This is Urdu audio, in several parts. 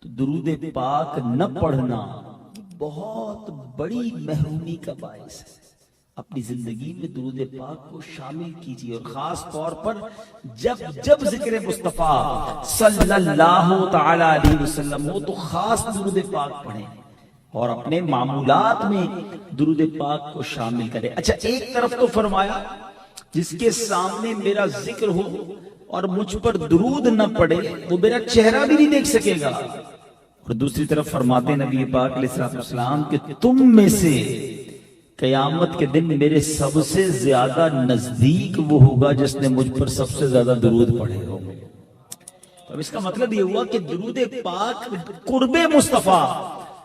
تو درود پاک نہ پڑھنا بہت بڑی محرومی کا باعث ہے۔ اپنی زندگی میں درود پاک کو شامل کیجیے، اور خاص طور پر جب ذکر مصطفیٰ صلی اللہ تعالی علیہ وسلم ہو تو خاص درود پاک پڑھیں اور اپنے معمولات میں درود پاک کو شامل کریں۔ اچھا، ایک طرف تو فرمایا جس کے سامنے میرا ذکر ہو اور مجھ پر درود نہ پڑے وہ میرا چہرہ بھی نہیں دیکھ سکے گا، اور دوسری طرف فرماتے نبی پاک علیہ السلام کہ تم میں سے قیامت کے دن میرے سب سے زیادہ نزدیک وہ ہوگا جس نے مجھ پر سب سے زیادہ درود پڑھے ہو۔ اب اس کا مطلب یہ ہوا کہ درود پاک قرب مصطفیٰ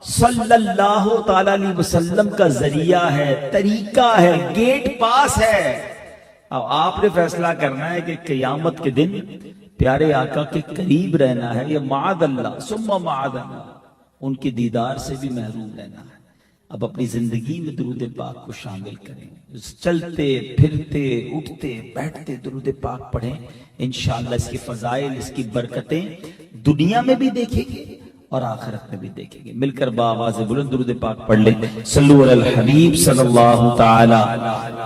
صلی اللہ تعالی علیہ وسلم کا ذریعہ ہے، طریقہ ہے، گیٹ پاس ہے۔ اب آپ نے فیصلہ کرنا ہے کہ قیامت کے دن پیارے آقا کے قریب رہنا ہے یا معاذ اللہ ثم معاذ اللہ ان کے دیدار سے بھی محروم رہنا ہے۔ اب اپنی زندگی میں درود پاک کو شامل کریں، چلتے پھرتے اٹھتے بیٹھتے درود پاک پڑھیں، انشاءاللہ اس کی فضائل، اس کی برکتیں دنیا میں بھی دیکھیں گے اور آخرت میں بھی دیکھیں گے۔ مل کر بآواز بلند درود پاک پڑھ لیں۔ صلو علی الحبیب صلی اللہ تعالی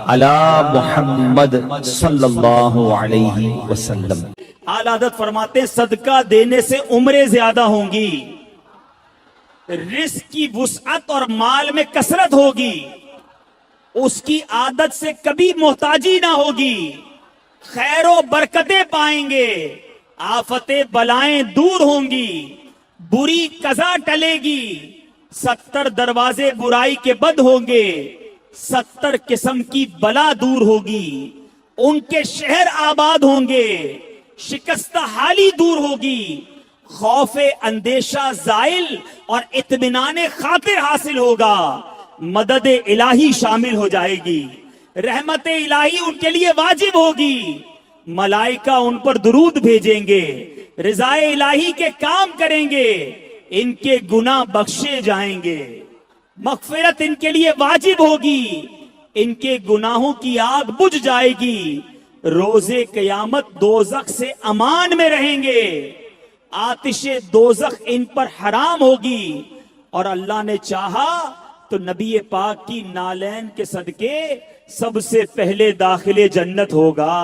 علی محمد صلی اللہ علیہ وسلم۔ اعلی حضرت فرماتے ہیں صدقہ دینے سے عمریں زیادہ ہوں گی، رزق کی وسعت اور مال میں کثرت ہوگی، اس کی عادت سے کبھی محتاجی نہ ہوگی، خیر و برکتیں پائیں گے، آفتیں بلائیں دور ہوں گی، بری قضا ٹلے گی، 70 دروازے برائی کے بند ہوں گے، 70 قسم کی بلا دور ہوگی، ان کے شہر آباد ہوں گے، شکستہ حالی دور ہوگی، خوف اندیشہ زائل اور اطمینان خاطر حاصل ہوگا، مدد الہی شامل ہو جائے گی، رحمت الہی ان کے لیے واجب ہوگی، ملائکہ ان پر درود بھیجیں گے، رضا الہی کے کام کریں گے، ان کے گناہ بخشے جائیں گے، مغفرت ان کے لیے واجب ہوگی، ان کے گناہوں کی آگ بجھ جائے گی، روز قیامت دوزخ سے امان میں رہیں گے، آتش دوزخ ان پر حرام ہوگی، اور اللہ نے چاہا تو نبی پاک کی نالین کے صدقے سب سے پہلے داخل جنت ہوگا۔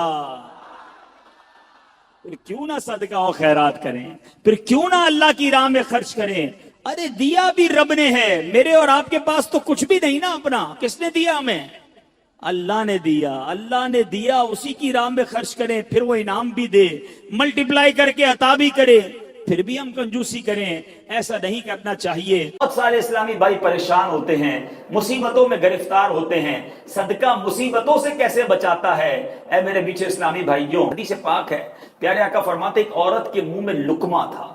پھر کیوں نہ صدقہ و خیرات کریں، پھر کیوں نہ اللہ کی راہ میں خرچ کریں۔ ارے دیا بھی رب نے ہے، میرے اور آپ کے پاس تو کچھ بھی نہیں نا اپنا، کس نے دیا ہمیں؟ اللہ نے دیا، اللہ نے دیا، اسی کی راہ میں خرچ کریں، پھر وہ انعام بھی دے، ملٹیپلائی کر کے عطا بھی کرے، پھر بھی ہم کنجوسی کریں، ایسا نہیں کرنا چاہیے۔ بہت سارے اسلامی بھائی پریشان ہوتے ہیں، مصیبتوں میں گرفتار ہوتے ہیں، صدقہ مصیبتوں سے کیسے بچاتا ہے؟ اے میرے پیچھے اسلامی بھائیوں، حدیث پاک ہے، پیارے آقا فرماتے ایک عورت کے منہ میں لقمہ تھا،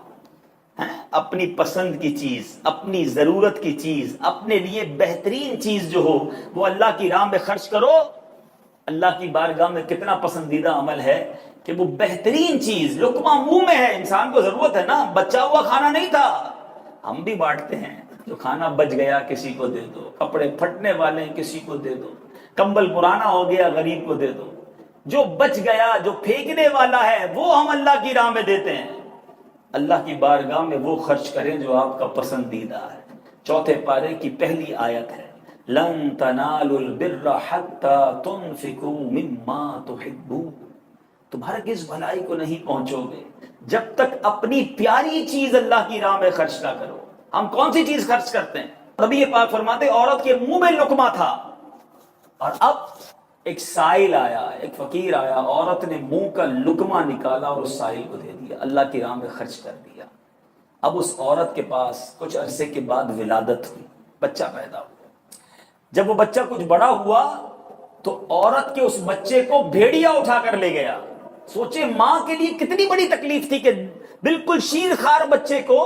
اپنی پسند کی چیز، اپنی ضرورت کی چیز، اپنے لیے بہترین چیز جو ہو وہ اللہ کی راہ میں خرچ کرو۔ اللہ کی بارگاہ میں کتنا پسندیدہ عمل ہے کہ وہ بہترین چیز لقمہ منہ میں ہے، انسان کو ضرورت ہے نا، بچا ہوا کھانا نہیں تھا، ہم بھی بانٹتے ہیں، جو کھانا بچ گیا کسی کو دے دو، کپڑے پھٹنے والے ہیں کسی کو دے دو، کمبل پرانا ہو گیا غریب کو دے دو، جو بچ گیا جو پھینکنے والا ہے وہ ہم اللہ کی راہ میں دیتے ہیں۔ اللہ کی بارگاہ میں وہ خرچ کریں جو آپ کا پسندیدہ ہے۔ چوتھے پارے کی پہلی آیت ہے لن تنالوا البر حتى تنفقوا مما تحبون، تم ہرگز بھلائی کو نہیں پہنچو گے جب تک اپنی پیاری چیز اللہ کی راہ میں خرچ نہ کرو۔ ہم کون سی چیز خرچ کرتے ہیں؟ نبی پاک فرماتے عورت کے منہ میں لقمہ تھا، اور اب ایک سائل آیا، ایک فقیر آیا، عورت نے منہ کا لقمہ نکالا اور اس سائل کو دے دیا، اللہ کی راہ میں خرچ کر دیا۔ اب اس عورت کے پاس کچھ عرصے کے بعد ولادت ہوئی، بچہ پیدا ہوا۔ جب وہ بچہ کچھ بڑا ہوا تو عورت کے اس بچے کو بھیڑیا اٹھا کر لے گیا۔ سوچے ماں کے لیے کتنی بڑی تکلیف تھی کہ بالکل شیر خار بچے کو،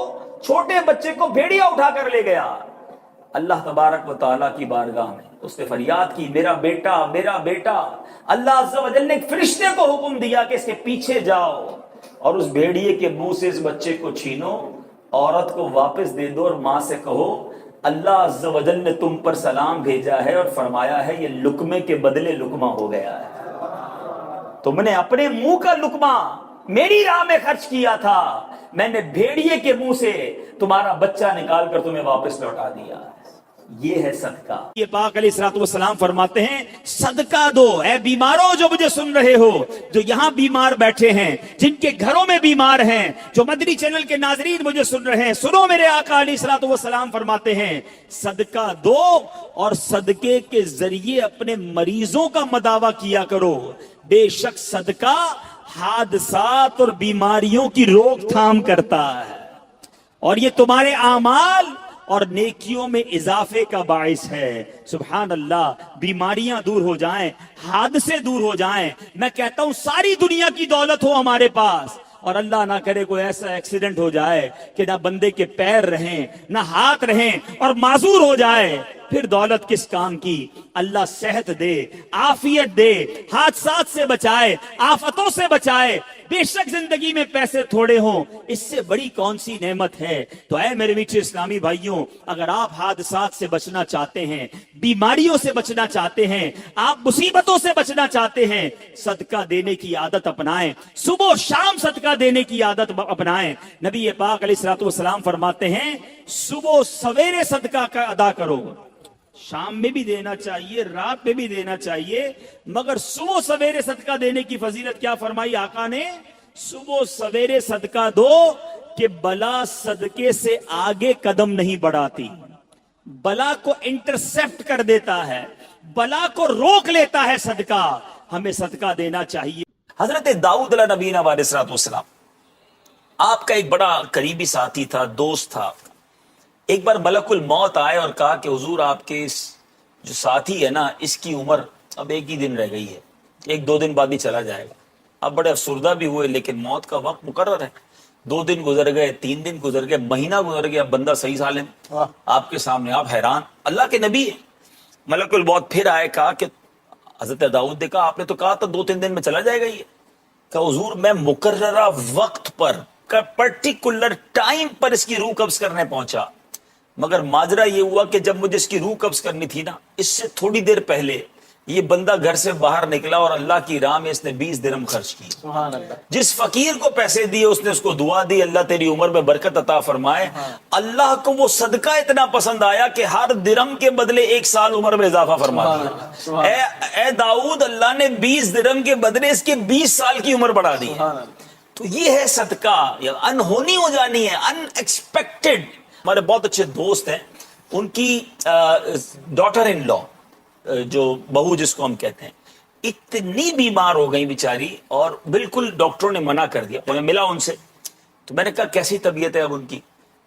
چھوٹے بچے کو بھیڑیا اٹھا کر لے گیا۔ اللہ تبارک و تعالیٰ کی بارگاہ میں اس نے فریاد کی، میرا بیٹا میرا بیٹا۔ اللہ عز و جل نے ایک فرشتے کو حکم دیا کہ اس کے پیچھے جاؤ اور اس بھیڑیے کے منہ سے اس بچے کو چھینو، عورت کو واپس دے دو اور ماں سے کہو اللہ عز و جل نے تم پر سلام بھیجا ہے اور فرمایا ہے یہ لقمے کے بدلے لقمہ ہو گیا ہے۔ تم نے اپنے منہ کا لقمہ میری راہ میں خرچ کیا تھا، میں نے بھیڑیے کے منہ سے تمہارا بچہ نکال کر تمہیں واپس لوٹا دیا. یہ ہے صدقہ. یہ پاک علیہ الصلوۃ والسلام فرماتے ہیں صدقہ دو. اے بیماروں جو مجھے سن رہے ہو, جو یہاں بیمار بیٹھے ہیں, جن کے گھروں میں بیمار ہیں, جو مدنی چینل کے ناظرین مجھے سن رہے ہیں, سنو میرے آقا علیہ الصلوۃ والسلام فرماتے ہیں صدقہ دو اور صدقے کے ذریعے اپنے مریضوں کا مداوع کیا کرو. بے شک صدقہ حادثات اور بیماریوں کی روک تھام کرتا ہے اور یہ تمہارے اعمال اور نیکیوں میں اضافے کا باعث ہے. سبحان اللہ. بیماریاں دور ہو جائیں, حادثے دور ہو جائیں. میں کہتا ہوں ساری دنیا کی دولت ہو ہمارے پاس اور اللہ نہ کرے کوئی ایسا ایکسیڈنٹ ہو جائے کہ نہ بندے کے پیر رہیں نہ ہاتھ رہیں اور معذور ہو جائے, پھر دولت کس کام کی؟ اللہ صحت دے, عافیت دے, حادثات سے بچائے, آفتوں سے بچائے. بے شک زندگی میں پیسے تھوڑے ہوں, اس سے بڑی کون سی نعمت ہے؟ تو اے میرے میٹھے اسلامی بھائیوں, اگر آپ حادثات سے بچنا چاہتے ہیں, بیماریوں سے بچنا چاہتے ہیں, آپ مصیبتوں سے بچنا چاہتے ہیں, صدقہ دینے کی عادت اپنائیں. صبح و شام صدقہ دینے کی عادت اپنائیں. نبی پاک علیہ الصلوۃ والسلام فرماتے ہیں صبح سویرے صدقہ کا ادا کرو. شام میں بھی دینا چاہیے, رات میں بھی دینا چاہیے, مگر صبح سویرے صدقہ دینے کی فضیلت کیا فرمائی آقا نے؟ صبح سویرے صدقہ دو کہ بلا صدقے سے آگے قدم نہیں بڑھاتی, بلا کو انٹرسپٹ کر دیتا ہے, بلا کو روک لیتا ہے صدقہ. ہمیں صدقہ دینا چاہیے. حضرت داؤد علیہ نبینا علیہ السلام آپ کا ایک بڑا قریبی ساتھی تھا, دوست تھا. ایک بار ملک الموت آئے اور کہا کہ حضور آپ کے اس جو ساتھی ہے نا, اس کی عمر اب ایک ہی دن رہ گئی ہے, 1-2 دن بعد ہی چلا جائے گا. اب بڑے افسردہ بھی ہوئے, لیکن موت کا وقت مقرر ہے. 2 دن گزر گئے, 3 دن گزر گئے, مہینہ گزر گیا, بندہ صحیح سالم آپ کے سامنے, آپ حیران. اللہ کے نبی ہے. ملک الموت پھر آئے, کہا کہ حضرت داؤد نے کہا آپ نے تو کہا تھا 2-3 دن میں چلا جائے گا. یہ کہ حضور میں مقررہ وقت پر, پرٹیکولر ٹائم پر اس کی روح قبض کرنے پہنچا, مگر ماجرا یہ ہوا کہ جب مجھے اس کی روح قبض کرنی تھی نا, اس سے تھوڑی دیر پہلے یہ بندہ گھر سے باہر نکلا اور اللہ کی راہ میں اس نے 20 درہم خرچ کی. سبحان اللہ. جس فقیر کو پیسے دیے اس نے اس کو دعا دی, اللہ تیری عمر میں برکت عطا فرمائے. اللہ کو وہ صدقہ اتنا پسند آیا کہ ہر درہم کے بدلے 1 سال عمر میں اضافہ فرما دیا. اے داؤد, اللہ نے 20 درہم کے بدلے اس کے 20 سال کی عمر بڑھا دی. تو یہ ہے صدقہ. انہونی ہو جانی ہے, ان ایکسپیکٹڈ. ہمارے بہت اچھے دوست ہیں, ان کی ڈاٹر ان لا, جو بہو جس کو ہم کہتے ہیں, اتنی بیمار ہو گئی بیچاری, اور بالکل ڈاکٹروں نے منع کر دیا. میں ملا ان سے تو میں نے کہا کیسی طبیعت ہے اب ان کی؟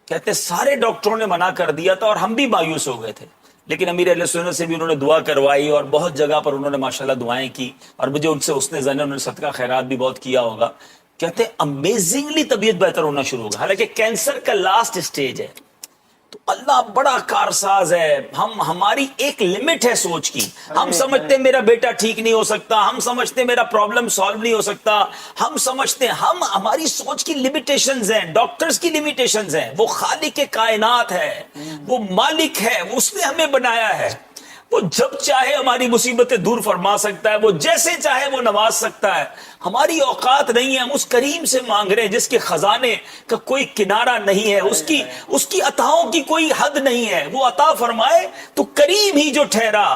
کہتے سارے ڈاکٹروں نے منع کر دیا تھا اور ہم بھی مایوس ہو گئے تھے, لیکن امیر اہل سنت سے بھی انہوں نے دعا کروائی اور بہت جگہ پر انہوں نے ماشاءاللہ دعائیں کی, اور مجھے ان سے حسن ظن, انہوں نے صدقہ خیرات بھی بہت کیا ہوگا. کہتے امیزنگلی طبیعت بہتر ہونا شروع ہوگا, حالانکہ کینسر کا لاسٹ سٹیج ہے. تو اللہ بڑا کارساز ہے. ہماری ایک لمٹ ہے سوچ کی. ہم سمجھتے ہیں میرا بیٹا ٹھیک نہیں ہو سکتا, ہم سمجھتے ہیں میرا پرابلم سالو نہیں ہو سکتا, ہم سمجھتے ہیں ہماری سوچ کی لمیٹیشنز ہیں, ڈاکٹرز کی لمیٹیشنز ہیں. وہ خالق کائنات ہے, وہ مالک ہے, اس نے ہمیں بنایا ہے. وہ جب چاہے ہماری مصیبتیں دور فرما سکتا ہے, وہ جیسے چاہے وہ نواز سکتا ہے. ہماری اوقات نہیں ہے, ہم اس کریم سے مانگ رہے ہیں جس کے خزانے کا کوئی کنارہ نہیں ہے, اس کی عطاؤں کی کوئی حد نہیں ہے. وہ عطا فرمائے تو کریم ہی جو ٹھہرا,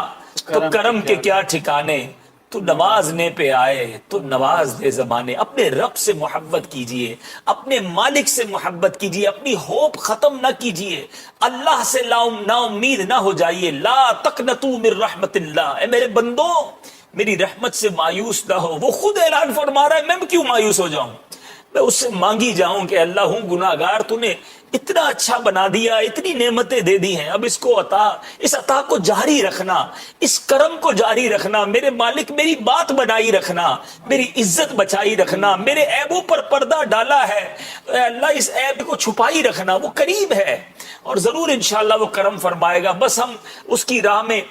تو کرم کے کیا ٹھکانے. تو نوازنے پہ آئے تو نواز دے زمانے. اپنے رب سے محبت کیجئے, اپنے مالک سے محبت کیجئے, اپنی ہوپ ختم نہ کیجئے, اللہ سے نا امید نہ ہو جائیے. لا تقنطوا من رحمت اللہ. اے میرے بندو, میری رحمت سے مایوس نہ ہو. وہ خود اعلان فرما رہا ہے, میں کیوں مایوس ہو جاؤں؟ میں اس سے مانگی جاؤں کہ اللہ ہوں گناہگار, تو نے اتنا اچھا بنا دیا, اتنی نعمتیں دے دی ہیں, اب اس عطا کو جاری رکھنا, اس کرم کو جاری رکھنا. میرے مالک میری بات بنائی رکھنا, میری عزت بچائی رکھنا. میرے عیبوں پر پردہ ڈالا ہے, اے اللہ اس عیب کو چھپائی رکھنا. وہ قریب ہے اور ضرور انشاءاللہ وہ کرم فرمائے گا. بس ہم اس کی راہ میں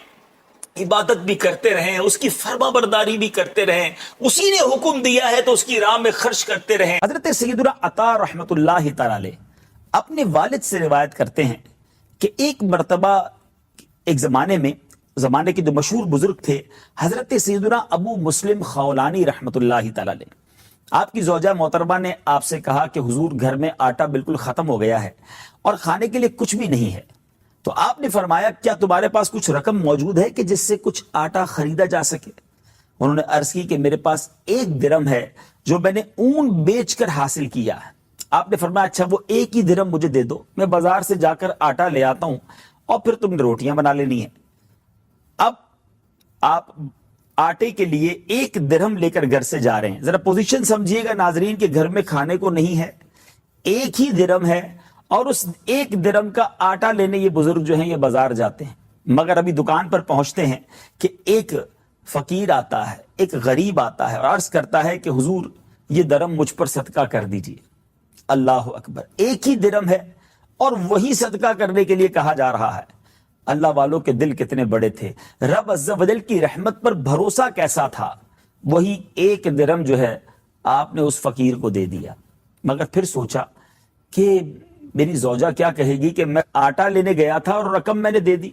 عبادت بھی کرتے رہیں, اس کی فرما برداری بھی کرتے رہیں. اسی نے حکم دیا ہے تو اس کی راہ میں خرچ کرتے رہیں. حضرت سیدنا عطا رحمت اللہ تعالی اپنے والد سے روایت کرتے ہیں کہ ایک مرتبہ ایک زمانے کے جو مشہور بزرگ تھے حضرت سیدنا ابو مسلم خولانی رحمت اللہ تعالی, آپ کی زوجہ محترمہ نے آپ سے کہا کہ حضور گھر میں آٹا بالکل ختم ہو گیا ہے اور کھانے کے لیے کچھ بھی نہیں ہے، تو آپ نے فرمایا کیا تمہارے پاس کچھ رقم موجود ہے کہ جس سے کچھ آٹا خریدا جا سکے؟ انہوں نے عرض کی کہ میرے پاس 1 درم ہے جو میں نے اون بیچ کر حاصل کیا ہے۔ آپ نے فرمایا اچھا وہ 1 ہی درم مجھے دے دو، میں بازار سے جا کر آٹا لے آتا ہوں اور پھر تم نے روٹیاں بنا لینی ہیں۔ اب آپ آٹے کے لیے 1 درہم لے کر گھر سے جا رہے ہیں۔ ذرا پوزیشن سمجھیے گا ناظرین کہ گھر میں کھانے کو نہیں ہے، 1 ہی درہم ہے، اور اس 1 درہم کا آٹا لینے یہ بزرگ جو ہیں یہ بازار جاتے ہیں۔ مگر ابھی دکان پر پہنچتے ہیں کہ ایک فقیر آتا ہے، ایک غریب آتا ہے اور عرض کرتا ہے کہ حضور یہ درہم مجھ پر صدقہ کر دیجئے۔ اللہ اکبر، 1 ہی درہم ہے اور وہی صدقہ کرنے کے لیے کہا جا رہا ہے۔ اللہ والوں کے دل کتنے بڑے تھے، رب عز و جل کی رحمت پر بھروسہ کیسا تھا، وہی 1 درہم جو ہے آپ نے اس فقیر کو دے دیا۔ مگر پھر سوچا کہ میری زوجہ کیا کہے گی کہ میں آٹا لینے گیا تھا اور رقم میں نے دے دی۔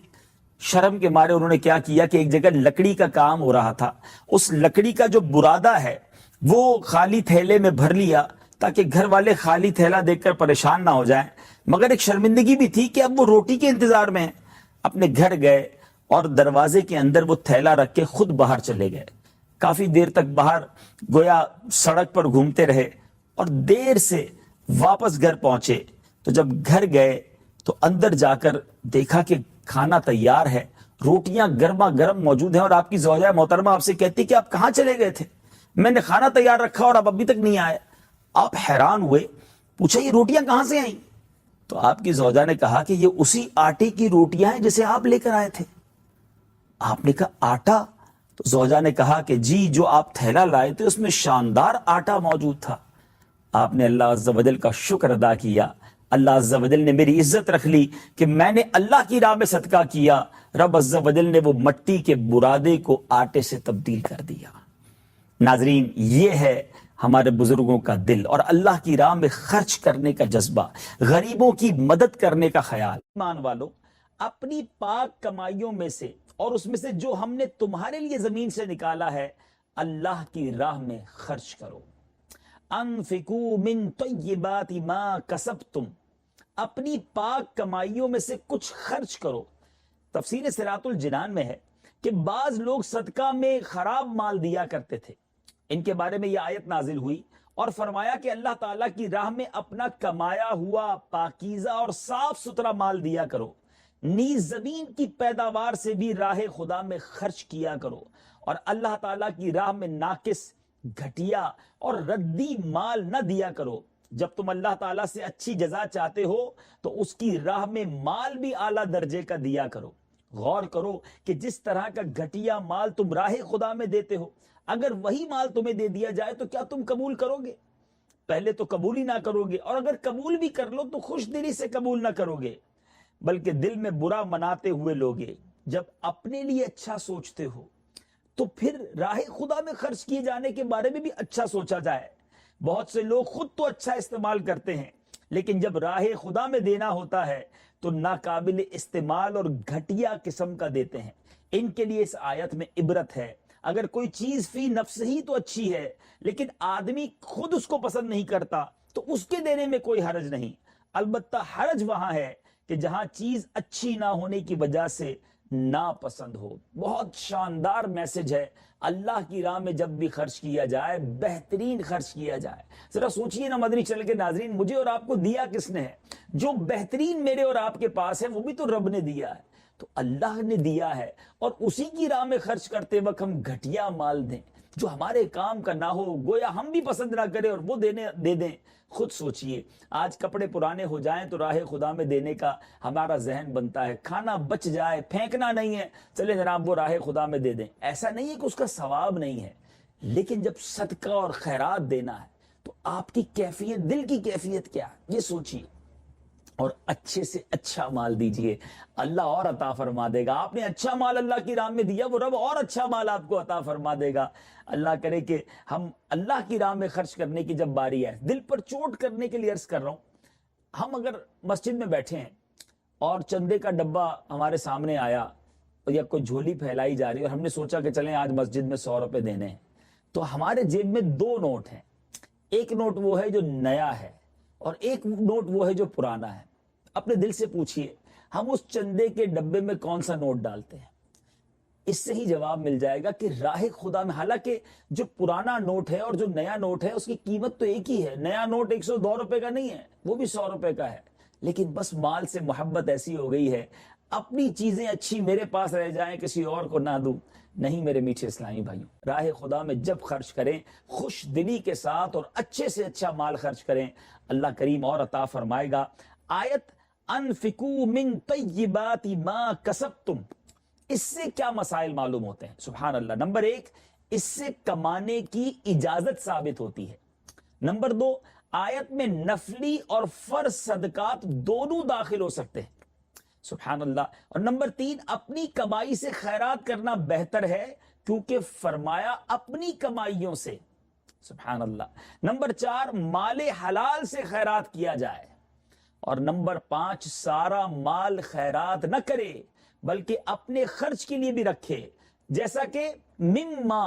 شرم کے مارے انہوں نے کیا کیا کہ ایک جگہ لکڑی کا کام ہو رہا تھا، اس لکڑی کا جو برادہ ہے وہ خالی تھیلے میں بھر لیا تاکہ گھر والے خالی تھیلا دیکھ کر پریشان نہ ہو جائیں۔ مگر ایک شرمندگی بھی تھی کہ اب وہ روٹی کے انتظار میں ہیں۔ اپنے گھر گئے اور دروازے کے اندر وہ تھیلا رکھ کے خود باہر چلے گئے۔ کافی دیر تک باہر گویا سڑک پر گھومتے رہے اور دیر سے واپس گھر پہنچے۔ تو جب گھر گئے تو اندر جا کر دیکھا کہ کھانا تیار ہے، روٹیاں گرما گرم موجود ہیں، اور آپ کی زوجہ محترمہ آپ سے کہتی کہ آپ کہاں چلے گئے تھے؟ میں نے کھانا تیار رکھا اور آپ ابھی تک نہیں آئے۔ آپ حیران ہوئے، پوچھا یہ روٹیاں کہاں سے آئیں؟ تو آپ کی زوجہ نے کہا کہ یہ اسی آٹے کی روٹیاں ہیں جسے آپ لے کر آئے تھے۔ آپ نے کہا آٹا؟ تو زوجہ نے کہا کہ جی، جو آپ تھیلا لائے تھے اس میں شاندار آٹا موجود تھا۔ آپ نے اللہ عز و جل کا شکر ادا کیا، اللہ عز و جل نے میری عزت رکھ لی کہ میں نے اللہ کی راہ میں صدقہ کیا، رب عز و جل نے وہ مٹی کے برادے کو آٹے سے تبدیل کر دیا۔ ناظرین، یہ ہے ہمارے بزرگوں کا دل اور اللہ کی راہ میں خرچ کرنے کا جذبہ، غریبوں کی مدد کرنے کا خیال۔ ایمان والو، اپنی پاک کمائیوں میں سے اور اس میں سے جو ہم نے تمہارے لیے زمین سے نکالا ہے، اللہ کی راہ میں خرچ کرو۔ انفقوا من طیبات ما کسبتم، اپنی پاک کمائیوں میں سے کچھ خرچ کرو۔ تفسیر صراط الجنان میں ہے کہ بعض لوگ صدقہ میں خراب مال دیا کرتے تھے۔ ان کے بارے میں یہ آیت نازل ہوئی اور فرمایا کہ اللہ تعالیٰ کی راہ میں اپنا کمایا ہوا پاکیزہ اور صاف ستھرا مال دیا کرو، نیز زمین کی پیداوار سے بھی راہ خدا میں خرچ کیا کرو، اور اللہ تعالیٰ کی راہ میں ناقص، گھٹیا اور ردی مال نہ دیا کرو۔ جب تم اللہ تعالیٰ سے اچھی جزا چاہتے ہو تو اس کی راہ میں مال بھی اعلیٰ درجے کا دیا کرو۔ غور کرو کہ جس طرح کا گھٹیا مال تم راہ خدا میں دیتے ہو، اگر وہی مال تمہیں دے دیا جائے تو کیا تم قبول کرو گے؟ پہلے تو قبول ہی نہ کرو گے، اور اگر قبول بھی کر لو تو خوش دلی سے قبول نہ کرو گے، بلکہ دل میں برا مناتے ہوئے لوگے۔ جب اپنے لیے اچھا سوچتے ہو تو پھر راہ خدا میں خرچ کیے جانے کے بارے میں بھی اچھا سوچا جائے۔ بہت سے لوگ خود تو اچھا استعمال کرتے ہیں، لیکن جب راہ خدا میں دینا ہوتا ہے تو ناقابل استعمال اور گھٹیا قسم کا دیتے ہیں۔ ان کے لیے اس آیت میں عبرت ہے۔ اگر کوئی چیز فی نفس ہی تو اچھی ہے لیکن آدمی خود اس کو پسند نہیں کرتا تو اس کے دینے میں کوئی حرج نہیں۔ البتہ حرج وہاں ہے کہ جہاں چیز اچھی نہ ہونے کی وجہ سے ناپسند ہو۔ بہت شاندار میسج ہے، اللہ کی راہ میں جب بھی خرچ کیا جائے بہترین خرچ کیا جائے۔ ذرا سوچئے نا مدنی چل کے ناظرین، مجھے اور آپ کو دیا کس نے ہے؟ جو بہترین میرے اور آپ کے پاس ہے وہ بھی تو رب نے دیا ہے، تو اللہ نے دیا ہے، اور اسی کی راہ میں خرچ کرتے وقت ہم گھٹیا مال دیں جو ہمارے کام کا نہ ہو، گویا ہم بھی پسند نہ کریں اور وہ دے دیں۔ خود سوچئے، آج کپڑے پرانے ہو جائیں تو راہ خدا میں دینے کا ہمارا ذہن بنتا ہے، کھانا بچ جائے پھینکنا نہیں ہے، چلے جناب وہ راہ خدا میں دے دیں۔ ایسا نہیں ہے کہ اس کا ثواب نہیں ہے، لیکن جب صدقہ اور خیرات دینا ہے تو آپ کی کیفیت، دل کی کیفیت کیا ہے یہ سوچئے، اور اچھے سے اچھا مال دیجئے، اللہ اور عطا فرما دے گا۔ آپ نے اچھا مال اللہ کی راہ میں دیا، وہ رب اور اچھا مال آپ کو عطا فرما دے گا۔ اللہ کرے کہ ہم اللہ کی راہ میں خرچ کرنے کی جب باری ہے، دل پر چوٹ کرنے کے لیے عرض کر رہا ہوں، ہم اگر مسجد میں بیٹھے ہیں اور چندے کا ڈبہ ہمارے سامنے آیا یا کوئی جھولی پھیلائی جا رہی ہے اور ہم نے سوچا کہ چلیں آج مسجد میں 100 روپے دینے ہیں، تو ہمارے جیب میں 2 نوٹ ہیں، ایک نوٹ وہ ہے جو نیا ہے اور ایک نوٹ وہ ہے جو پرانا ہے. اپنے دل سے پوچھئے ہم اس چندے کے ڈبے میں کون سا نوٹ ڈالتے ہیں؟ اس سے ہی جواب مل جائے گا کہ راہ خدا میں، حالانکہ جو پرانا نوٹ ہے اور جو نیا نوٹ ہے اس کی قیمت تو ایک ہی ہے. نیا نوٹ 102 روپے کا نہیں ہے، وہ بھی 100 روپے کا ہے، لیکن بس مال سے محبت ایسی ہو گئی ہے، اپنی چیزیں اچھی میرے پاس رہ جائیں، کسی اور کو نہ دوں. نہیں میرے میٹھے اسلامی بھائیوں، راہ خدا میں جب خرچ کریں خوش دلی کے ساتھ اور اچھے سے اچھا مال خرچ کریں، اللہ کریم اور عطا فرمائے گا. آیت انفقوا من طیبات ما کسبتم، اس سے کیا مسائل معلوم ہوتے ہیں؟ سبحان اللہ. نمبر 1، اس سے کمانے کی اجازت ثابت ہوتی ہے. نمبر 2، آیت میں نفلی اور فرض صدقات دونوں داخل ہو سکتے ہیں. سبحان اللہ. اور نمبر 3، اپنی کمائی سے خیرات کرنا بہتر ہے کیونکہ فرمایا اپنی کمائیوں سے. سبحان اللہ. نمبر 4، مال حلال سے خیرات کیا جائے. اور نمبر 5، سارا مال خیرات نہ کرے بلکہ اپنے خرچ کے لیے بھی رکھے. جیسا کہ مما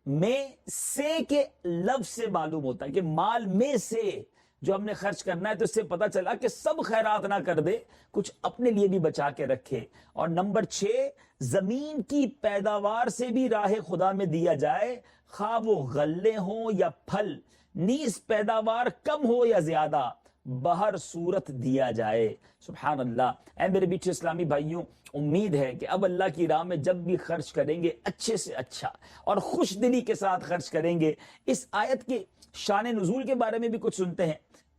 میں سے کے لفظ سے معلوم ہوتا ہے کہ مال میں سے جو ہم نے خرچ کرنا ہے، تو اس سے پتا چلا کہ سب خیرات نہ کر دے، کچھ اپنے لیے بھی بچا کے رکھے. اور نمبر 6، زمین کی پیداوار سے بھی راہ خدا میں دیا جائے، خواہ وہ غلے ہوں یا پھل، نیز پیداوار کم ہو یا زیادہ، بہر صورت دیا جائے. سبحان اللہ. اے میرے بیٹھے اسلامی بھائیوں، امید ہے کہ اب اللہ کی راہ میں جب بھی خرچ کریں گے اچھے سے اچھا اور خوش دلی کے ساتھ خرچ کریں گے. اس آیت کے شان نزول کے بارے میں بھی کچھ سنتے ہیں.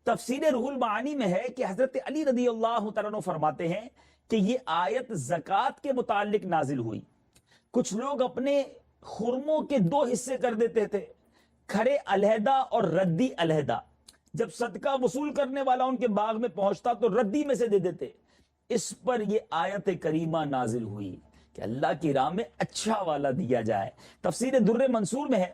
تفسیر روح المعانی میں ہے کہ حضرت علی رضی اللہ تعالیٰ عنہ فرماتے ہیں کہ یہ آیت زکوٰۃ کے متعلق نازل ہوئی. کچھ لوگ اپنے خرموں کے 2 حصے کر دیتے تھے، کھڑے علیحدہ اور ردی علیحدہ. جب صدقہ وصول کرنے والا ان کے باغ میں پہنچتا تو ردی میں سے دے دیتے. اس پر یہ آیت کریمہ نازل ہوئی کہ اللہ کی راہ میں اچھا والا دیا جائے. تفسیر در منصور میں ہے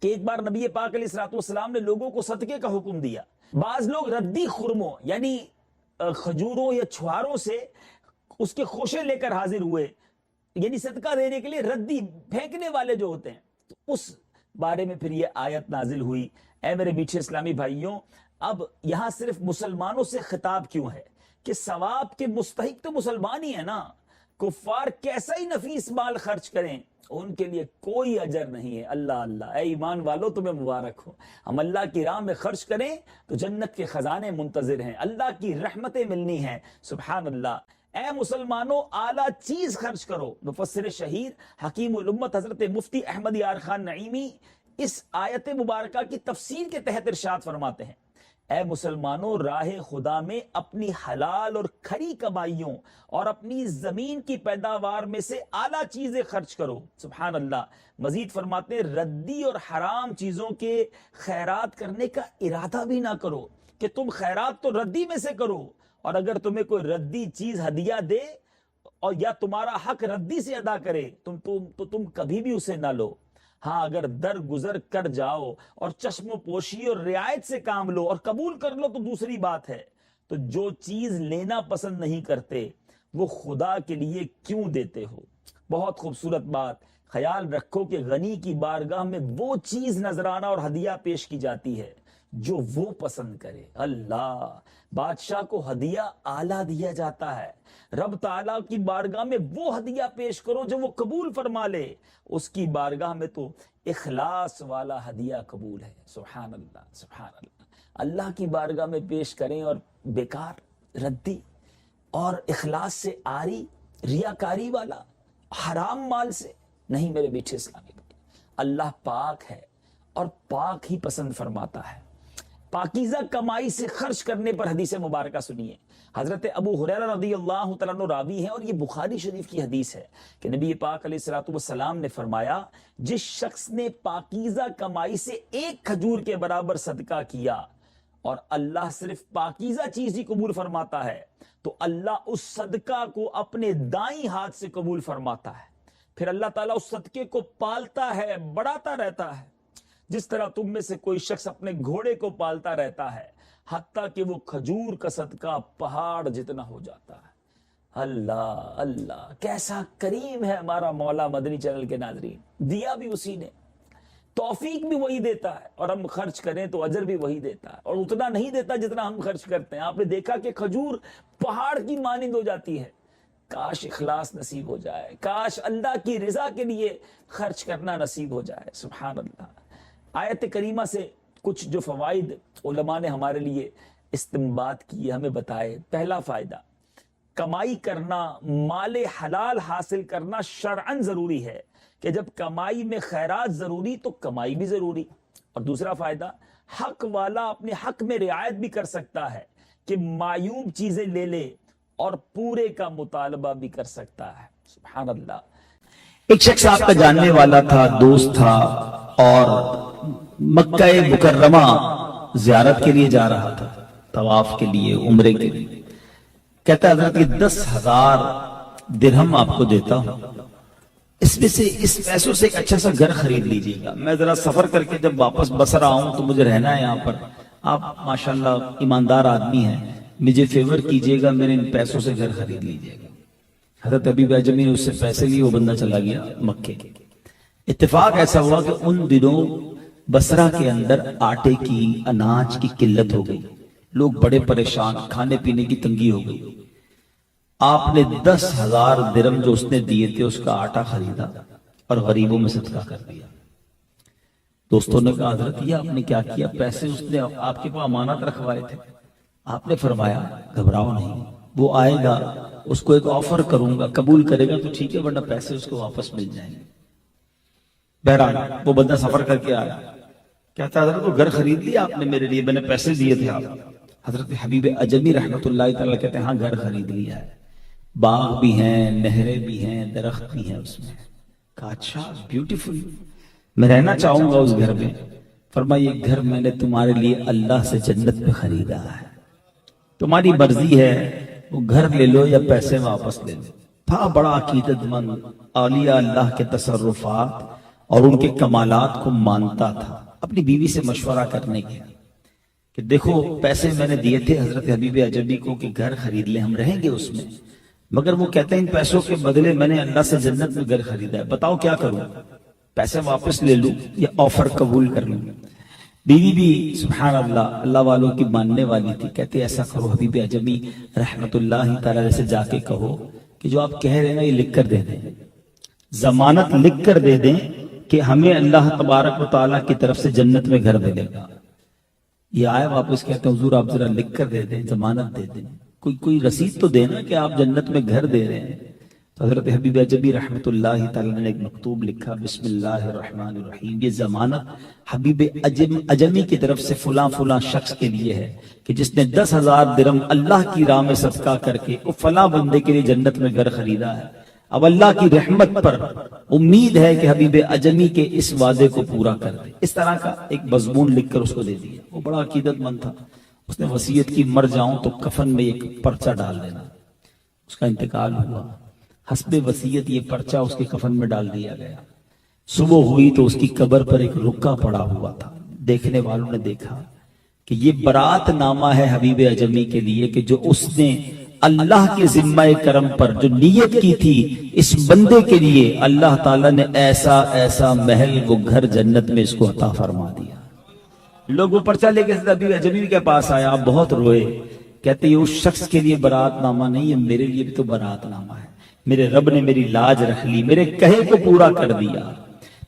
کہ ایک بار نبی پاک علیہ الصلوۃ والسلام نے لوگوں کو صدقے کا حکم دیا. بعض لوگ ردی خرموں یعنی کھجوروں یا چھواروں سے اس کے خوشے لے کر حاضر ہوئے، یعنی صدقہ دینے کے لیے ردی پھینکنے والے جو ہوتے ہیں. تو اس بارے میں پھر یہ آیت نازل ہوئی. اے میرے میٹھے اسلامی بھائیوں، اب یہاں صرف مسلمانوں سے خطاب کیوں ہے کہ ثواب کے مستحق تو مسلمان ہی ہے نا. کفار کیسا ہی نفیس مال خرچ کریں ان کے لیے کوئی اجر نہیں ہے. اللہ اللہ. اے ایمان والو تمہیں مبارک ہو. ہم اللہ کی راہ میں خرچ کریں تو جنت کے خزانے منتظر ہیں، اللہ کی رحمتیں ملنی ہیں. سبحان اللہ. اے مسلمانوں، اعلیٰ چیز خرچ کرو. مفسر شہیر حکیم الامت حضرت مفتی احمد یار خان نعیمی اس آیت مبارکہ کی تفسیر کے تحت ارشاد فرماتے ہیں، اے مسلمانوں، راہ خدا میں اپنی حلال اور کھری کمائیوں اور اپنی زمین کی پیداوار میں سے اعلیٰ چیزیں خرچ کرو. سبحان اللہ. مزید فرماتے ہیں ردی اور حرام چیزوں کے خیرات کرنے کا ارادہ بھی نہ کرو کہ تم خیرات تو ردی میں سے کرو، اور اگر تمہیں کوئی ردی چیز ہدیہ دے اور یا تمہارا حق ردی سے ادا کرے تو تم کبھی بھی اسے نہ لو. ہاں اگر در گزر کر جاؤ اور چشم و پوشی اور رعایت سے کام لو اور قبول کر لو تو دوسری بات ہے. تو جو چیز لینا پسند نہیں کرتے وہ خدا کے لیے کیوں دیتے ہو؟ بہت خوبصورت بات. خیال رکھو کہ غنی کی بارگاہ میں وہ چیز نذرانہ اور ہدیہ پیش کی جاتی ہے جو وہ پسند کرے. اللہ. بادشاہ کو ہدیہ اعلیٰ دیا جاتا ہے. رب تعالیٰ کی بارگاہ میں وہ ہدیہ پیش کرو جو وہ قبول فرما لے. اس کی بارگاہ میں تو اخلاص والا ہدیہ قبول ہے. سبحان اللہ. سبحان اللہ. اللہ کی بارگاہ میں پیش کریں اور بیکار ردی اور اخلاص سے آری ریاکاری والا حرام مال سے نہیں. میرے بیٹھے اسلامی بھائی، اللہ پاک ہے اور پاک ہی پسند فرماتا ہے. پاکیزہ کمائی سے خرچ کرنے پر حدیث مبارکہ سنیے. حضرت ابو ہریرہ رضی اللہ تعالیٰ عنہ راوی ہیں اور یہ بخاری شریف کی حدیث ہے کہ نبی پاک علیہ الصلوۃ والسلام نے فرمایا، جس شخص نے پاکیزہ کمائی سے 1 کھجور کے برابر صدقہ کیا اور اللہ صرف پاکیزہ چیز ہی قبول فرماتا ہے تو اللہ اس صدقہ کو اپنے دائیں ہاتھ سے قبول فرماتا ہے. پھر اللہ تعالیٰ اس صدقے کو پالتا ہے، بڑھاتا رہتا ہے، جس طرح تم میں سے کوئی شخص اپنے گھوڑے کو پالتا رہتا ہے حتیٰ کہ وہ کھجور کا صدقہ پہاڑ جتنا ہو جاتا ہے. اللہ اللہ. کیسا کریم ہے ہمارا مولا. مدنی چینل کے ناظرین، دیا بھی اسی نے. توفیق بھی وہی دیتا ہے، اور ہم خرچ کریں تو اجر بھی وہی دیتا ہے، اور اتنا نہیں دیتا جتنا ہم خرچ کرتے ہیں۔ آپ نے دیکھا کہ کھجور پہاڑ کی مانند ہو جاتی ہے۔ کاش اخلاص نصیب ہو جائے، کاش اللہ کی رضا کے لیے خرچ کرنا نصیب ہو جائے۔ سبحان اللہ۔ آیت کریمہ سے کچھ جو فوائد علماء نے ہمارے لیے استنباط کیے، ہمیں بتائے۔ پہلا فائدہ، کمائی کرنا، مال حلال حاصل کرنا شرعاً ضروری ہے، کہ جب کمائی میں خیرات ضروری تو کمائی بھی ضروری۔ اور دوسرا فائدہ، حق والا اپنے حق میں رعایت بھی کر سکتا ہے، کہ معیوب چیزیں لے لے اور پورے کا مطالبہ بھی کر سکتا ہے۔ سبحان اللہ۔ ایک شخص آپ کا جاننے والا تھا، دوست تھا، اور مکہ مکرمہ زیارت کے لیے جا رہا تھا، طواف کے لیے، عمرے کے لیے۔ کہتا ہے حضرت یہ 10,000 درہم آپ کو دیتا ہوں، اس میں سے اس پیسوں سے ایک اچھا سا گھر خرید لیجیے گا، میں ذرا سفر کر کے جب واپس بصرہ آؤں تو مجھے رہنا ہے یہاں پر، آپ ماشاءاللہ ایماندار آدمی ہیں، مجھے فیور کیجیے گا، میرے ان پیسوں سے گھر خرید لیجیے گا۔ حضرت حبیب اعجمی نے اس سے پیسے لیے، وہ بندہ چلا گیا مکے۔ اتفاق ایسا ہوا کہ ان دنوں بصرہ کے اندر آٹے کی، اناج کی قلت ہو گئی، لوگ بڑے پریشان، کھانے پینے کی تنگی ہو گئی۔ آپ نے 10,000 درہم جو اس نے دیے تھے اس کا آٹا خریدا اور غریبوں میں صدقہ کر دیا۔ دوستوں نے کہا حضرت یہ آپ نے کیا کیا؟ پیسے اس نے آپ کے پاس امانت رکھوائے تھے۔ آپ نے فرمایا گھبراؤ نہیں، وہ آئے گا، اس کو ایک آفر کروں گا، قبول کرے گا تو ٹھیک ہے، ورنہ پیسے اس کو واپس مل جائیں گے۔ بہرحال وہ بندہ سفر کر کے آیا، کہتا حضرت وہ گھر خرید لیا آپ نے میرے لیے، میں نے پیسے دیے تھے آپ۔ حضرت حبیب اعجمی رحمت اللہ تعالیٰ کہتے ہیں ہاں گھر خرید لیا ہے، باغ بھی ہیں، نہریں بھی ہیں، درخت بھی ہیں اس میں۔ کہا اچھا، بیوٹیفل، میں رہنا چاہوں گا اس گھر میں۔ فرمایا یہ گھر میں نے تمہارے لیے اللہ سے جنت میں خریدا ہے، تمہاری مرضی ہے وہ گھر لے لو یا پیسے واپس لے لو۔ تھا بڑا عقیدت مند، اولیاء اللہ کے تصرفات اور ان کے کمالات کو مانتا تھا۔ اپنی بیوی سے مشورہ کرنے گیا کہ دیکھو پیسے میں نے دیے تھے حضرت حبیب اعجمی کو کہ گھر خرید لیں، ہم رہیں گے اس میں، مگر وہ کہتے ہیں ان پیسوں کے بدلے میں نے اللہ سے جنت میں گھر خریدا ہے، بتاؤ کیا کروں؟ پیسے واپس لے لوں یا آفر قبول کر لوں؟ بیوی بھی سبحان اللہ اللہ والوں کی ماننے والی تھی، کہتے ایسا کرو حبیب اعجمی رحمت اللہ تعالی سے جا کے کہو کہ جو آپ کہہ رہے ہیں نا یہ لکھ کر دے دیں، ضمانت لکھ کر دے دیں کہ ہمیں اللہ تبارک و تعالیٰ کی طرف سے جنت میں گھر ملے گا۔ یہ آئے واپس کہتے ہیں حضور آپ ذرا لکھ کر دے دیں، ضمانت دے دیں، کوئی رسید تو دینا کہ آپ جنت میں گھر دے رہے ہیں۔ تو حضرت حبیب اعجمی رحمت اللہ تعالیٰ نے ایک مکتوب لکھا، بسم اللہ الرحمن الرحیم، یہ ضمانت حبیب اعجمی کی طرف سے فلاں فلاں شخص کے لیے ہے کہ جس نے 10,000 درہم اللہ کی راہ میں صدقہ کر کے فلاں بندے کے لیے جنت میں گھر خریدا ہے۔ اب اللہ کی رحمت پر امید ہے کہ حبیب اعجمی کے اس وعدے کو پورا کر دے۔ اس طرح کا ایک مضمون لکھ کر اس کو دے دیا۔ وہ بڑا عقیدت مند تھا، اس نے وصیت کی مر جاؤں تو کفن میں ایک پرچہ ڈال دینا۔ اس کا انتقال ہوا، حسب وصیت یہ پرچہ اس کے کفن میں ڈال دیا گیا۔ صبح ہوئی تو اس کی قبر پر ایک رکا پڑا ہوا تھا۔ دیکھنے والوں نے دیکھا کہ یہ برات نامہ ہے حبیب اعجمی کے لیے کہ جو اس نے اللہ کے ذمہ کرم پر جو نیت کی تھی اس بندے کے لیے، اللہ تعالیٰ نے ایسا ایسا محل وہ گھر جنت میں اس کو عطا فرما دیا۔ لوگ وہ پرچہ لے کے حبیب اعجمی کے پاس آیا، آپ بہت روئے، کہتے یہ اس شخص کے لیے برات نامہ نہیں ہے، میرے لیے بھی تو برات نامہ ہے، میرے رب نے میری لاج رکھ لی، میرے کہے کو پورا کر دیا۔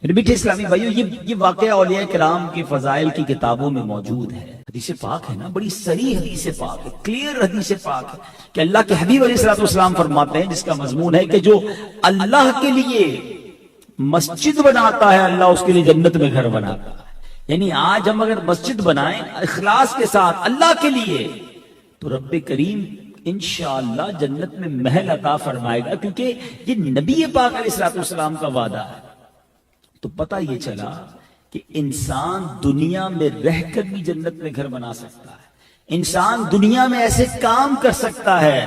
میرے میٹھے اسلامی بھائیو، یہ واقعہ اولیاء کرام کی فضائل کی کتابوں میں موجود ہے۔ حدیث پاک ہے نا، بڑی صریح حدیث پاک ہے، کلیئر حدیث پاک ہے کہ اللہ کے حبیب علیہ الصلوۃ والسلام فرماتے ہیں، جس کا مضمون ہے کہ جو اللہ کے لیے مسجد بناتا ہے اللہ اس کے لیے جنت میں گھر بناتا ہے۔ یعنی آج ہم اگر مسجد بنائیں اخلاص کے ساتھ اللہ کے لیے تو رب کریم انشاءاللہ جنت میں محل عطا فرمائے گا، کیونکہ یہ نبی پاک علیہ الصلوۃ والسلام کا وعدہ ہے۔ تو پتہ یہ چلا کہ انسان دنیا میں رہ کر بھی جنت میں گھر بنا سکتا ہے، انسان دنیا میں ایسے کام کر سکتا ہے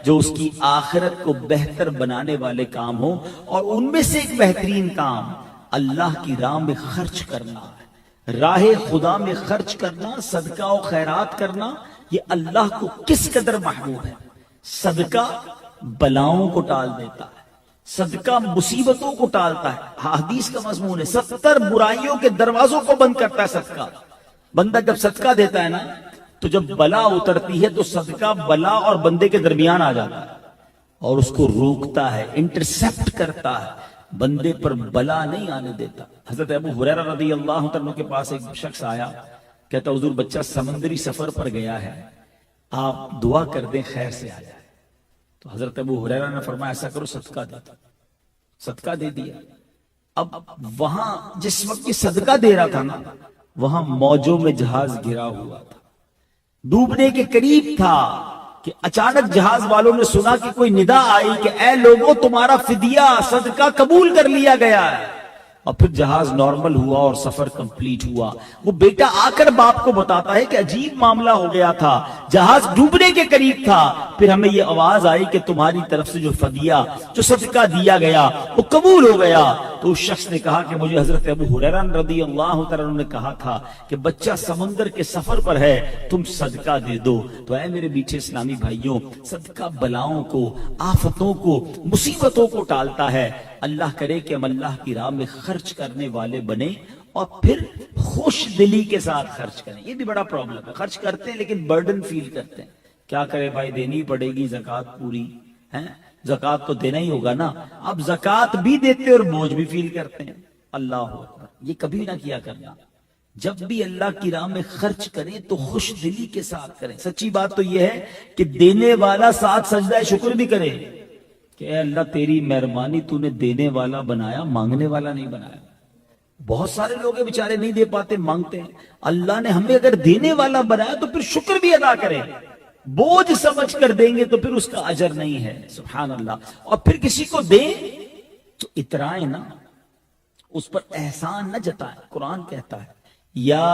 جو اس کی آخرت کو بہتر بنانے والے کام ہوں، اور ان میں سے ایک بہترین کام اللہ کی راہ میں خرچ کرنا ہے، راہ خدا میں خرچ کرنا، صدقہ و خیرات کرنا۔ یہ اللہ کو کس قدر محبوب ہے۔ صدقہ بلاؤں کو ٹال دیتا ہے، صدقہ مصیبتوں کو ٹالتا ہے، حدیث کا مضمون ہے، 70 برائیوں کے دروازوں کو بند کرتا ہے صدقہ۔ بندہ جب صدقہ دیتا ہے نا تو جب بلا اترتی ہے تو صدقہ بلا اور بندے کے درمیان آ جاتا ہے اور اس کو روکتا ہے، انٹرسپٹ کرتا ہے، بندے پر بلا نہیں آنے دیتا۔ حضرت ابو ہریرہ رضی اللہ عنہ کے پاس ایک شخص آیا، کہتا حضور بچہ سمندری سفر پر گیا ہے، آپ دعا کر دیں خیر سے آ جائے۔ تو حضرت ابو ہریرہ نے فرمایا ایسا کرو صدقہ دے دو، صدقہ دے دیا۔ اب وہاں جس وقت یہ صدقہ دے رہا تھا نا وہاں موجوں میں جہاز گرا ہوا تھا، ڈوبنے کے قریب تھا کہ اچانک جہاز والوں نے سنا کہ کوئی ندا آئی کہ اے لوگوں تمہارا فدیہ صدقہ قبول کر لیا گیا ہے، اور پھر جہاز نارمل ہوا اور سفر کمپلیٹ ہوا۔ وہ بیٹا آ کر باپ کو بتاتا ہے کہ عجیب معاملہ ہو گیا تھا، جہاز ڈوبنے کے قریب تھا، پھر ہمیں یہ آواز آئی کہ تمہاری طرف سے جو فدیہ جو صدقہ دیا گیا وہ قبول ہو گیا۔ تو اس شخص نے کہا کہ مجھے حضرت ابو ہریرہ رضی اللہ تعالیٰ عنہ نے کہا تھا کہ بچہ سمندر کے سفر پر ہے، تم صدقہ دے دو۔ تو اے میرے میٹھے اسلامی بھائیوں، صدقہ بلاؤں کو، آفتوں کو، مصیبتوں کو ٹالتا ہے۔ اللہ کرے کہ ہم اللہ کی راہ میں خرچ کرنے والے بنے اور پھر خوش دلی کے ساتھ خرچ کریں۔ یہ بھی بڑا پرابلم ہے، خرچ کرتے ہیں لیکن برڈن فیل کرتے ہیں، کیا کرے بھائی دینی پڑے گی زکوٰۃ پوری ہے، زکوٰۃ تو دینا ہی ہوگا نا۔ اب زکوٰۃ بھی دیتے اور بوجھ بھی فیل کرتے ہیں۔ اللہ اکبر، یہ کبھی نہ کیا کرنا۔ جب بھی اللہ کی راہ میں خرچ کریں تو خوش دلی کے ساتھ کریں۔ سچی بات تو یہ ہے کہ دینے والا ساتھ سجدہ شکر بھی کرے کہ اے اللہ تیری مہربانی، تو نے دینے والا بنایا، مانگنے والا نہیں بنایا۔ بہت سارے لوگ ہیں بیچارے نہیں دے پاتے، مانگتے ہیں۔ اللہ نے ہمیں اگر دینے والا بنایا تو پھر شکر بھی ادا کریں۔ بوجھ سمجھ کر دیں گے تو پھر اس کا اجر نہیں ہے، سبحان اللہ۔ اور پھر کسی کو دیں تو اترائیں نا، اس پر احسان نہ جتائیں۔ قرآن کہتا ہے یا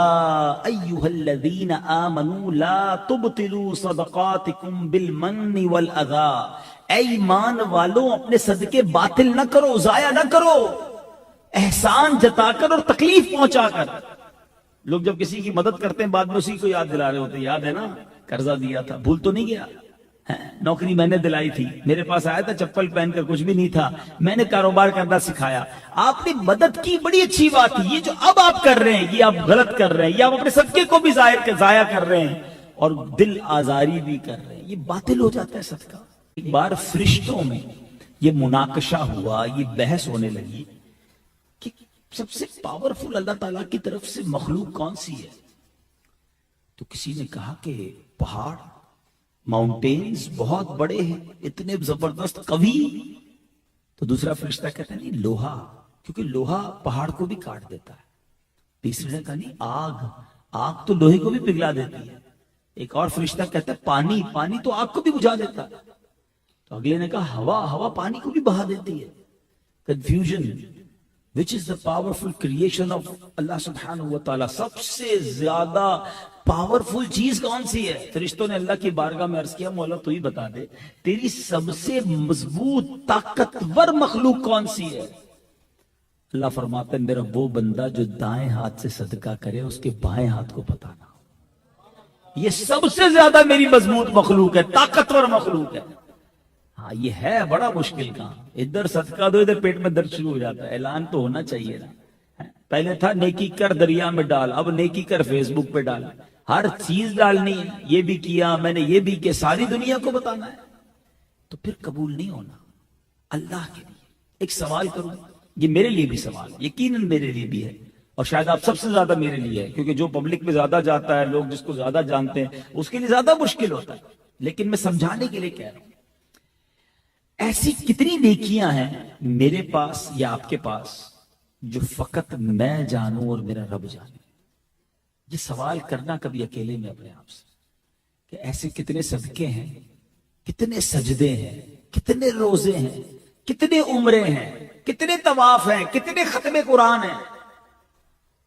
ایھا الذین آمنوا لا تبطلوا صدقاتکم بالمن والاذی، اے ایمان والوں اپنے صدقے باطل نہ کرو، ضائع نہ کرو، احسان جتا کر اور تکلیف پہنچا کر۔ لوگ جب کسی کی مدد کرتے ہیں بعد میں اسی کو یاد دلا رہے ہوتے ہیں، یاد ہے نا قرضہ دیا تھا، بھول تو نہیں گیا، نوکری میں نے دلائی تھی، میرے پاس آیا تھا چپل پہن کر، کچھ بھی نہیں تھا، میں نے کاروبار کرنا سکھایا، آپ نے مدد کی، بڑی اچھی بات ہے۔ یہ جو اب آپ کر رہے ہیں یہ آپ غلط کر رہے ہیں، یہ آپ اپنے صدقے کو بھی ضائع کر رہے ہیں اور دل آزاری بھی کر رہے ہیں، یہ باطل ہو جاتا ہے صدقہ۔ ایک بار فرشتوں میں یہ مناقشہ ہوا، یہ بحث ہونے لگی کہ سب سے پاورفل اللہ تعالیٰ کی طرف سے مخلوق کون سی ہے؟ تو کسی نے کہا کہ پہاڑ، ماؤنٹینز بہت بڑے ہیں، اتنے زبردست قوی۔ تو دوسرا فرشتہ کہتا ہے نہیں لوہا، کیونکہ لوہا پہاڑ کو بھی کاٹ دیتا ہے۔ تیسرے نے کہا نہیں آگ، آگ تو لوہے کو بھی پگھلا دیتی ہے۔ ایک اور فرشتہ کہتا ہے پانی، پانی تو آگ کو بھی بجھا دیتا ہے۔ تو اگلے نے کہا ہوا، ہوا پانی کو بھی بہا دیتی ہے۔ Confusion, which is the powerful creation of اللہ سبحانہ وتعالی، سب سے زیادہ پاورفل چیز کون سی ہے؟ فرشتوں نے اللہ کی بارگاہ میں عرض کیا مولا تو ہی بتا دے، تیری سب سے مضبوط طاقتور مخلوق کون سی ہے؟ اللہ فرماتا ہے میرا وہ بندہ جو دائیں ہاتھ سے صدقہ کرے اس کے بائیں ہاتھ کو پتہ نہ ہو۔ یہ سب سے زیادہ میری مضبوط مخلوق ہے، طاقتور مخلوق ہے۔ ہاں یہ ہے بڑا مشکل کام، ادھر صدقہ دو ادھر پیٹ میں درد شروع ہو جاتا ہے۔ اعلان تو ہونا چاہیے نا، پہلے تھا نیکی کر دریا میں ڈال، اب نیکی کر فیس بک پہ ڈال، ہر چیز ڈالنی ہے، یہ بھی کیا میں نے، یہ بھی کیا، ساری دنیا کو بتانا ہے، تو پھر قبول نہیں ہونا۔ اللہ کے لیے ایک سوال کروں، یہ میرے لیے بھی سوال، یقیناً میرے لیے بھی ہے، اور شاید آپ سب سے زیادہ میرے لیے ہے، کیونکہ جو پبلک میں زیادہ جاتا ہے، لوگ جس کو زیادہ جانتے ہیں اس کے لیے زیادہ مشکل ہوتا ہے، لیکن میں سمجھانے کے لیے کہہ رہا ہوں۔ ایسی کتنی نیکیاں ہیں میرے پاس یا آپ کے پاس جو فقط میں جانوں اور میرا رب جانے؟ یہ سوال کرنا کبھی اکیلے میں اپنے آپ سے کہ ایسے کتنے صدقے ہیں، کتنے سجدے ہیں، کتنے روزے ہیں، کتنے عمرے ہیں، کتنے طواف ہیں، کتنے ختم قرآن ہیں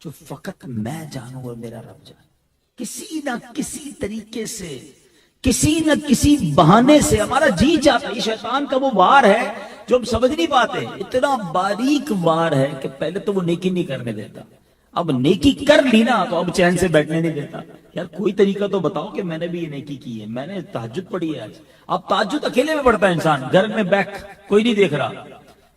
جو فقط میں جانوں اور میرا رب جانے۔ کسی نہ کسی طریقے سے، کسی نہ کسی بہانے سے ہمارا جی چاہتا ہے۔ یہ شیطان کا وہ وار ہے جو ہم سمجھ نہیں پاتے، اتنا باریک وار ہے کہ پہلے تو وہ نیکی نہیں کرنے دیتا، اب نیکی کر لی نا تو اب چین سے بیٹھنے نہیں دیتا۔ یار کوئی طریقہ تو بتاؤ کہ میں نے بھی یہ نیکی کی ہے، میں نے تہجد پڑھی ہے آج۔ اب تہجد اکیلے میں پڑھتا ہے انسان، گھر میں بیٹھ کوئی نہیں دیکھ رہا،